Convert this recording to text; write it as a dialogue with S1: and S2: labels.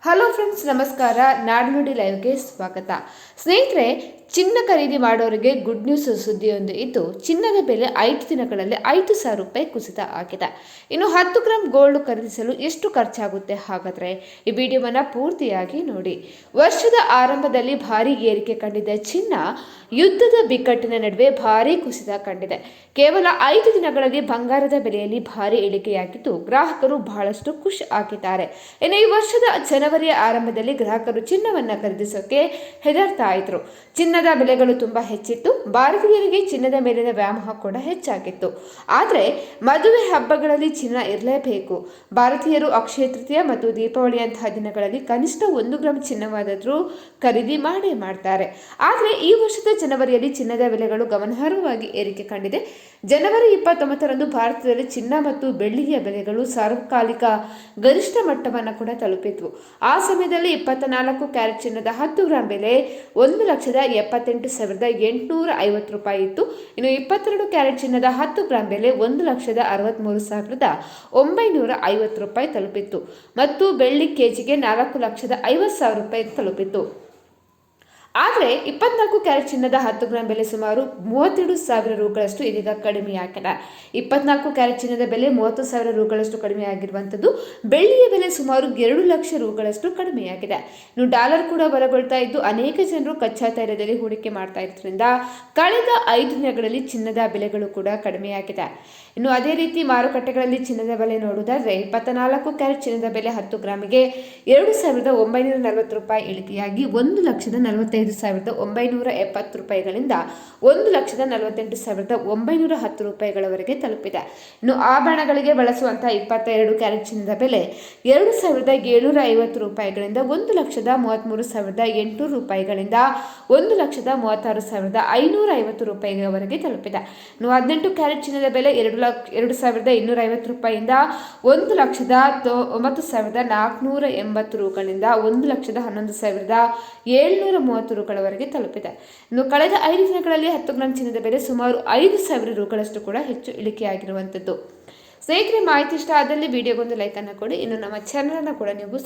S1: Hello friends, ನಮಸ್ಕಾರ. ನಾಡುನುಡಿ ಲೈವ್ಗೆ ಸ್ವಾಗತ. ಸ್ನೇಹಿತರೆ, ಚಿನ್ನ ಖರೀದಿ ಮಾಡೋರಿಗೆ ಗುಡ್ ನ್ಯೂಸ್ ಸುದ್ದಿಯೊಂದು ಇದ್ದು, ಚಿನ್ನದ ಬೆಲೆ 5 ದಿನಗಳಲ್ಲಿ 5,000 ರೂಪಾಯಿ ಕುಸಿತ ಆಗಿದೆ. ಇನ್ನು 10 ಗ್ರಾಂ ಗೋಲ್ಡ್ ಖರೀದಿಸಲು ಎಷ್ಟು ಖರ್ಚಾಗುತ್ತೆ? ಹಾಗಾದ್ರೆ ಈ ವಿಡಿಯೋವನ್ನ ಪೂರ್ತಿಯಾಗಿ ನೋಡಿ. ವರ್ಷದ ಆರಂಭದಲ್ಲಿ ಭಾರಿ ಏರಿಕೆ ಕಂಡಿದ್ದ ಚಿನ್ನ ಯುದ್ಧದ ಬಿಕ್ಕಟ್ಟಿನ ನಡುವೆ ಭಾರಿ ಕುಸಿತ ಕಂಡಿದೆ. ಕೇವಲ 5 ದಿನಗಳಲ್ಲಿ ಬಂಗಾರದ ಬೆಲೆಯಲ್ಲಿ ಭಾರಿ ಇಳಿಕೆಯಾಗಿದ್ದು, ಗ್ರಾಹಕರು ಬಹಳಷ್ಟು ಖುಷಿ ಆಗಿದ್ದಾರೆ. ಇನ್ನು ಈ ವರ್ಷದ ಜನವರಿಯ ಆರಂಭದಲ್ಲಿ ಗ್ರಾಹಕರು ಚಿನ್ನವನ್ನ ಖರೀದಿಸೋಕೆ ಹೆದರ್ತಾ ಇದ್ರು. ಚಿನ್ನದ ಬೆಲೆಗಳು ತುಂಬಾ ಹೆಚ್ಚಿತ್ತು. ಭಾರತೀಯರಿಗೆ ಚಿನ್ನದ ಮೇಲಿನ ವ್ಯಾಮೋಹ ಕೂಡ ಹೆಚ್ಚಾಗಿತ್ತು. ಆದರೆ ಮದುವೆ ಹಬ್ಬಗಳಲ್ಲಿ ಚಿನ್ನ ಇರಲೇಬೇಕು. ಭಾರತೀಯರು ಅಕ್ಷಯ ತೃತೀಯ ಮತ್ತು ದೀಪಾವಳಿಯಂತಹ ದಿನಗಳಲ್ಲಿ ಕನಿಷ್ಠ 1 ಗ್ರಾಂ ಚಿನ್ನವಾದರೂ ಖರೀದಿ ಮಾಡೇ ಮಾಡ್ತಾರೆ. ಆದರೆ ಈ ವರ್ಷದ ಜನವರಿಯಲ್ಲಿ ಚಿನ್ನದ ಬೆಲೆಗಳು ಗಮನಾರ್ಹವಾಗಿ ಏರಿಕೆ ಕಂಡಿದೆ. ಜನವರಿ 29ರಂದು ಭಾರತದಲ್ಲಿ ಚಿನ್ನ ಮತ್ತು ಬೆಳ್ಳಿಯ ಬೆಲೆಗಳು ಸಾರ್ವಕಾಲಿಕ ಗರಿಷ್ಠ ಮಟ್ಟವನ್ನು ಕೂಡ ತಲುಪಿದ್ವು. ಆ ಸಮಯದಲ್ಲಿ 24 ಕ್ಯಾರೆಟ್ ಚಿನ್ನದ 10 ಗ್ರಾಂ ಬೆಲೆ 1,78,850 ರೂಪಾಯಿ ಇತ್ತು. ಇನ್ನು 22 ಕ್ಯಾರೆಟ್ ಚಿನ್ನದ 10 ಗ್ರಾಂ ಬೆಲೆ 1,63,950 ರೂಪಾಯಿ ತಲುಪಿತ್ತು ಮತ್ತು ಬೆಳ್ಳಿ ಕೆಜಿಗೆ 4,50,000 ರೂಪಾಯಿ ತಲುಪಿತ್ತು. ಆದರೆ 24 ಕ್ಯಾರೆಟ್ ಚಿನ್ನದ 10 ಗ್ರಾಂ ಬೆಲೆ ಸುಮಾರು 32,000 ರೂಗಳಷ್ಟು ಇದೀಗ ಕಡಿಮೆಯಾಗಿದೆ. 24 ಕ್ಯಾರೆಟ್ ಚಿನ್ನದ ಬೆಲೆ 30,000 ರೂಗಳಷ್ಟು ಕಡಿಮೆಯಾಗಿರುವಂಥದ್ದು. ಬೆಳ್ಳಿಯ ಬೆಲೆ ಸುಮಾರು 2 ಲಕ್ಷ ರೂಗಳಷ್ಟು ಕಡಿಮೆಯಾಗಿದೆ. ಇನ್ನು ಡಾಲರ್ ಕೂಡ ಬಲಗೊಳ್ತಾ ಇದ್ದು, ಅನೇಕ ಜನರು ಕಚ್ಚಾ ತೈಲದಲ್ಲಿ ಹೂಡಿಕೆ ಮಾಡ್ತಾ ಇರೋದ್ರಿಂದ ಕಳೆದ 5 ದಿನಗಳಲ್ಲಿ ಚಿನ್ನದ ಬೆಲೆಗಳು ಕೂಡ ಕಡಿಮೆಯಾಗಿದೆ. ಇನ್ನು ಅದೇ ರೀತಿ ಮಾರುಕಟ್ಟೆಗಳಲ್ಲಿ ಚಿನ್ನದ ಬೆಲೆ ನೋಡುವುದಾದರೆ 24 ಕ್ಯಾರೆಟ್ ಚಿನ್ನದ ಬೆಲೆ 10 ಗ್ರಾಮಿಗೆ 2,940 ರೂಪಾಯಿ ಇಳಿಕೆಯಾಗಿ 1,45,970 ರೂಪಾಯಿಗಳಿಂದ 1,48,910 ರೂಪಾಯಿಗಳವರೆಗೆ ತಲುಪಿದೆ. ಇನ್ನು ಆಭರಣಗಳಿಗೆ ಬಳಸುವಂತಹ 22 ಕ್ಯಾರೆಟ್ ಚಿನ್ನದ ಬೆಲೆ 2,750 ರೂಪಾಯಿಗಳಿಂದ 1,33,800 ರೂಪಾಯಿಗಳಿಂದ 1,36,550 ರೂಪಾಯಿಗಳವರೆಗೆ ತಲುಪಿದೆ. ಇನ್ನು 18 ಕ್ಯಾರೆಟ್ ಚಿನ್ನದ ಬೆಲೆ 2,250 ರೂಪಾಯಿಯಿಂದ 1,09,480 ರೂಗಳಿಂದ 1,11,730 ರೂಗಳವರೆಗೆ ತಲುಪಿದೆ. ಇನ್ನು ಕಳೆದ 5 ದಿನಗಳಲ್ಲಿ 10 ಗ್ರಾಂ ಚಿನ್ನದ ಬೆಲೆ ಸುಮಾರು 5,000 ರೂಗಳಷ್ಟು ಕೂಡ ಹೆಚ್ಚು ಇಳಿಕೆಯಾಗಿರುವಂಥದ್ದು. ಸ್ನೇಹಿತರೆ, ಮಾಹಿತಿ ಇಷ್ಟ ಆದಲ್ಲಿ ವಿಡಿಯೋಗೊಂದು ಲೈಕ್ ಅನ್ನು ಕೊಡಿ. ಇನ್ನು ನಮ್ಮ ಚಾನಲ್ ಅನ್ನು ಕೂಡ ನೀವು